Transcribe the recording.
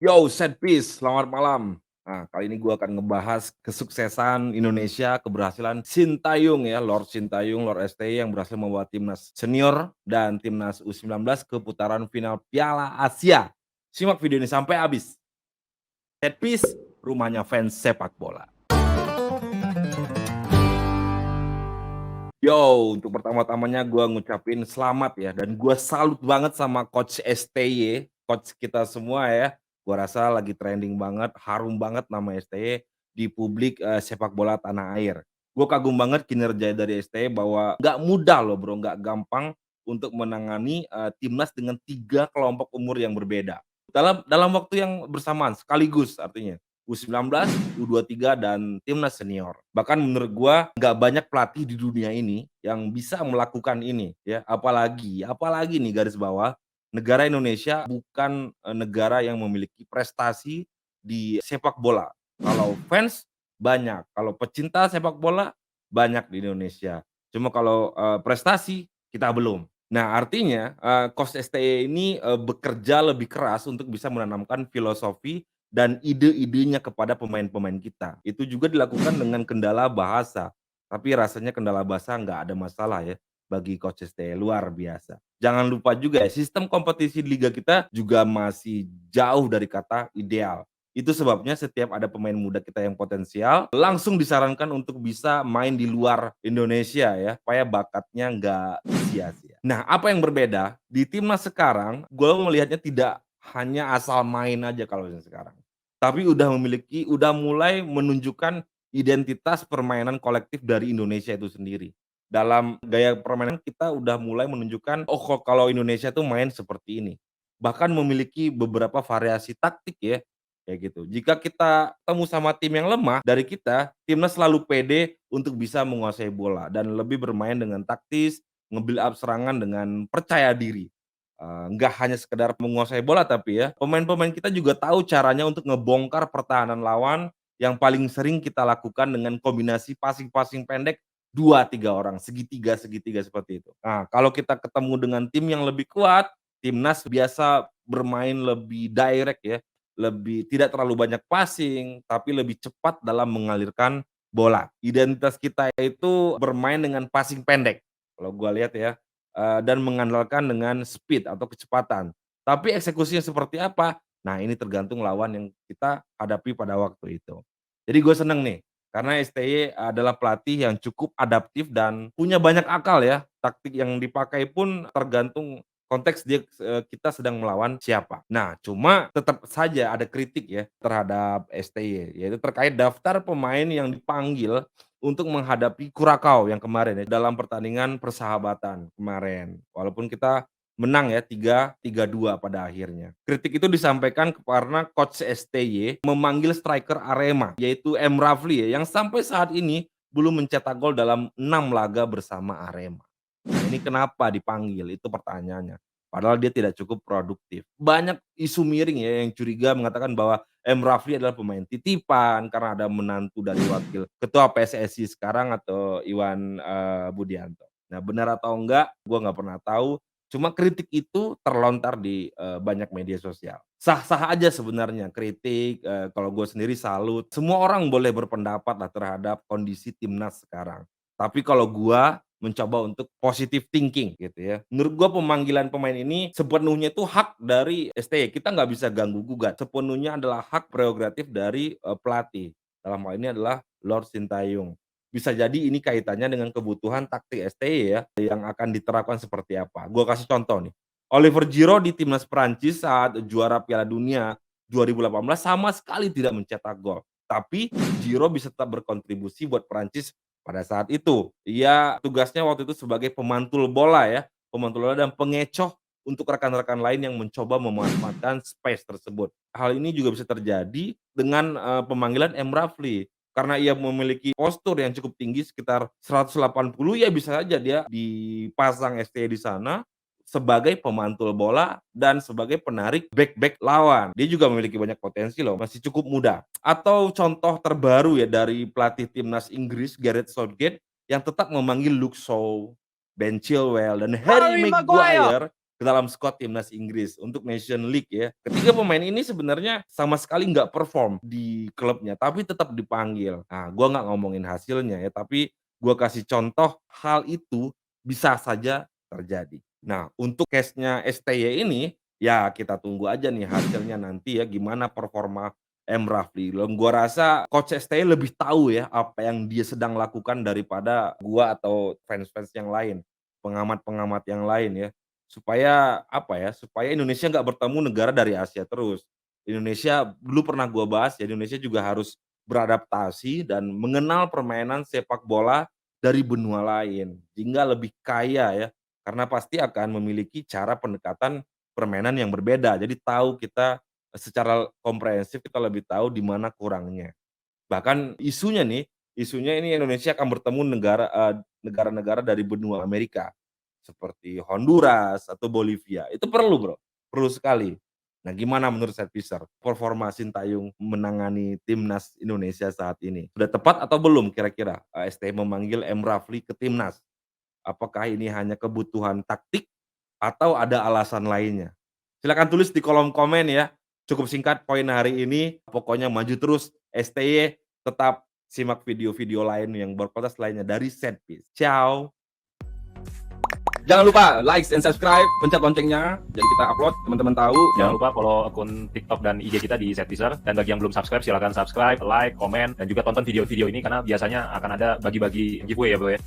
Yo, set piece, selamat malam. Nah, kali ini gua akan ngebahas kesuksesan Indonesia, keberhasilan Sintayong ya, Lord Sintayong, Lord STY yang berhasil membawa timnas senior dan timnas U19 ke putaran final Piala Asia. Simak video ini sampai habis. Set piece, rumahnya fans sepak bola. Yo, untuk pertama-tamanya gua ngucapin selamat ya, dan gua salut banget sama Coach STY, coach kita semua ya. Gua rasa lagi trending banget, harum banget nama STY di publik, sepak bola tanah air. Gue kagum banget kinerja dari STY bahwa nggak mudah loh Bro, nggak gampang untuk menangani, timnas dengan 3 kelompok umur yang berbeda. Dalam waktu yang bersamaan, sekaligus artinya. U19, U23, dan timnas senior. Bahkan menurut gua nggak banyak pelatih di dunia ini yang bisa melakukan ini ya, apalagi nih garis bawah, negara Indonesia bukan, negara yang memiliki prestasi di sepak bola. Kalau fans banyak, kalau pecinta sepak bola banyak di Indonesia. Cuma kalau, prestasi kita belum. Nah artinya, Coach STY ini, bekerja lebih keras untuk bisa menanamkan filosofi dan ide-idenya kepada pemain-pemain kita. Itu juga dilakukan dengan kendala bahasa, tapi rasanya kendala bahasa nggak ada masalah ya bagi Coach STY, luar biasa. Jangan lupa juga ya, sistem kompetisi di liga kita juga masih jauh dari kata ideal. Itu sebabnya setiap ada pemain muda kita yang potensial, langsung disarankan untuk bisa main di luar Indonesia ya, supaya bakatnya nggak sia-sia. Nah, apa yang berbeda, di timnas sekarang, gue melihatnya tidak hanya asal main aja kalau yang sekarang. Tapi udah mulai menunjukkan identitas permainan kolektif dari Indonesia itu sendiri. Dalam gaya permainan kita udah mulai menunjukkan, oh kok kalau Indonesia tuh main seperti ini. Bahkan memiliki beberapa variasi taktik ya, kayak gitu. Jika kita ketemu sama tim yang lemah dari kita, timnas selalu pede untuk bisa menguasai bola dan lebih bermain dengan taktis, nge-build up serangan dengan percaya diri. Nggak hanya sekedar menguasai bola tapi ya, pemain-pemain kita juga tahu caranya untuk ngebongkar pertahanan lawan yang paling sering kita lakukan dengan kombinasi passing-passing pendek 2 3 orang, segitiga-segitiga seperti itu. Nah, kalau kita ketemu dengan tim yang lebih kuat, timnas biasa bermain lebih direct ya, lebih tidak terlalu banyak passing, tapi lebih cepat dalam mengalirkan bola. Identitas kita itu bermain dengan passing pendek, kalau gua lihat ya. Dan mengandalkan dengan speed atau kecepatan. Tapi eksekusinya seperti apa? Nah ini tergantung lawan yang kita hadapi pada waktu itu. Jadi gue seneng nih, karena STY adalah pelatih yang cukup adaptif dan punya banyak akal ya. Taktik yang dipakai pun tergantung konteks kita sedang melawan siapa. Nah cuma tetap saja ada kritik ya terhadap STY, yaitu terkait daftar pemain yang dipanggil untuk menghadapi Curaçao yang kemarin ya, dalam pertandingan persahabatan kemarin. Walaupun kita menang ya 3-2 pada akhirnya. Kritik itu disampaikan karena coach STY memanggil striker Arema, yaitu M. Rafli ya, yang sampai saat ini belum mencetak gol dalam 6 laga bersama Arema. Nah ini kenapa dipanggil? Itu pertanyaannya. Padahal dia tidak cukup produktif. Banyak isu miring ya yang curiga mengatakan bahwa M. Rafli adalah pemain titipan karena ada menantu dari wakil ketua PSSI sekarang atau Iwan, Budianto. Nah benar atau enggak, gua nggak pernah tahu, cuma kritik itu terlontar di, banyak media sosial. Sah-sah aja sebenarnya kritik, kalau gue sendiri salut, semua orang boleh berpendapat lah terhadap kondisi timnas sekarang. Tapi kalau gua mencoba untuk positive thinking gitu ya. Menurut gua pemanggilan pemain ini sepenuhnya itu hak dari STY, kita nggak bisa ganggu gugat, sepenuhnya adalah hak prerogatif dari, pelatih. Dalam hal ini adalah Lord Sintayong. Bisa jadi ini kaitannya dengan kebutuhan taktik STY ya, yang akan diterapkan seperti apa. Gua kasih contoh nih, Oliver Giroud di timnas Prancis saat juara Piala Dunia 2018 sama sekali tidak mencetak gol. Tapi Giroud bisa tetap berkontribusi buat Prancis pada saat itu. Ia tugasnya waktu itu sebagai pemantul bola ya, pemantul bola dan pengecoh untuk rekan-rekan lain yang mencoba memanfaatkan space tersebut. Hal ini juga bisa terjadi dengan, pemanggilan M. Rafli. Karena ia memiliki postur yang cukup tinggi sekitar 180, ya bisa saja dia dipasang STY di sana sebagai pemantul bola dan sebagai penarik bek-bek lawan. Dia juga memiliki banyak potensi loh, masih cukup muda. Atau contoh terbaru ya dari pelatih timnas Inggris Gareth Southgate yang tetap memanggil Luke Shaw, Ben Chilwell, dan Harry Harry Maguire. Maguire ke dalam skuad timnas Inggris untuk Nation League ya. Ketiga pemain ini sebenarnya sama sekali nggak perform di klubnya, tapi tetap dipanggil. Nah, gua nggak ngomongin hasilnya ya, tapi gua kasih contoh hal itu bisa saja terjadi. Nah, untuk case-nya STY ini, ya kita tunggu aja nih hasilnya nanti ya, gimana performa M. Rafli. Gua rasa coach STY lebih tahu ya, apa yang dia sedang lakukan daripada gua atau fans-fans yang lain, pengamat-pengamat yang lain ya. Supaya, apa ya, supaya Indonesia nggak bertemu negara dari Asia terus. Indonesia dulu pernah gua bahas ya, Indonesia juga harus beradaptasi dan mengenal permainan sepak bola dari benua lain, hingga lebih kaya ya, karena pasti akan memiliki cara pendekatan permainan yang berbeda. Jadi tahu kita secara komprehensif kita lebih tahu di mana kurangnya. Bahkan isunya ini Indonesia akan bertemu negara-negara dari benua Amerika, seperti Honduras atau Bolivia. Itu perlu Bro, perlu sekali. Nah gimana menurut Setpiser, performa Sintayong menangani timnas Indonesia saat ini? Sudah tepat atau belum kira-kira, STY memanggil M. Rafli ke timnas? Apakah ini hanya kebutuhan taktik atau ada alasan lainnya? Silakan tulis di kolom komen ya. Cukup singkat poin hari ini, pokoknya maju terus STY, tetap simak video-video lain yang berkualitas lainnya dari Setpiece. Ciao. Jangan lupa like and subscribe, pencet loncengnya, jadi kita upload, teman-teman tahu. Jangan lupa follow akun TikTok dan IG kita di Setpiser. Dan bagi yang belum subscribe, silakan subscribe, like, komen, dan juga tonton video-video ini karena biasanya akan ada bagi-bagi giveaway ya bro ya.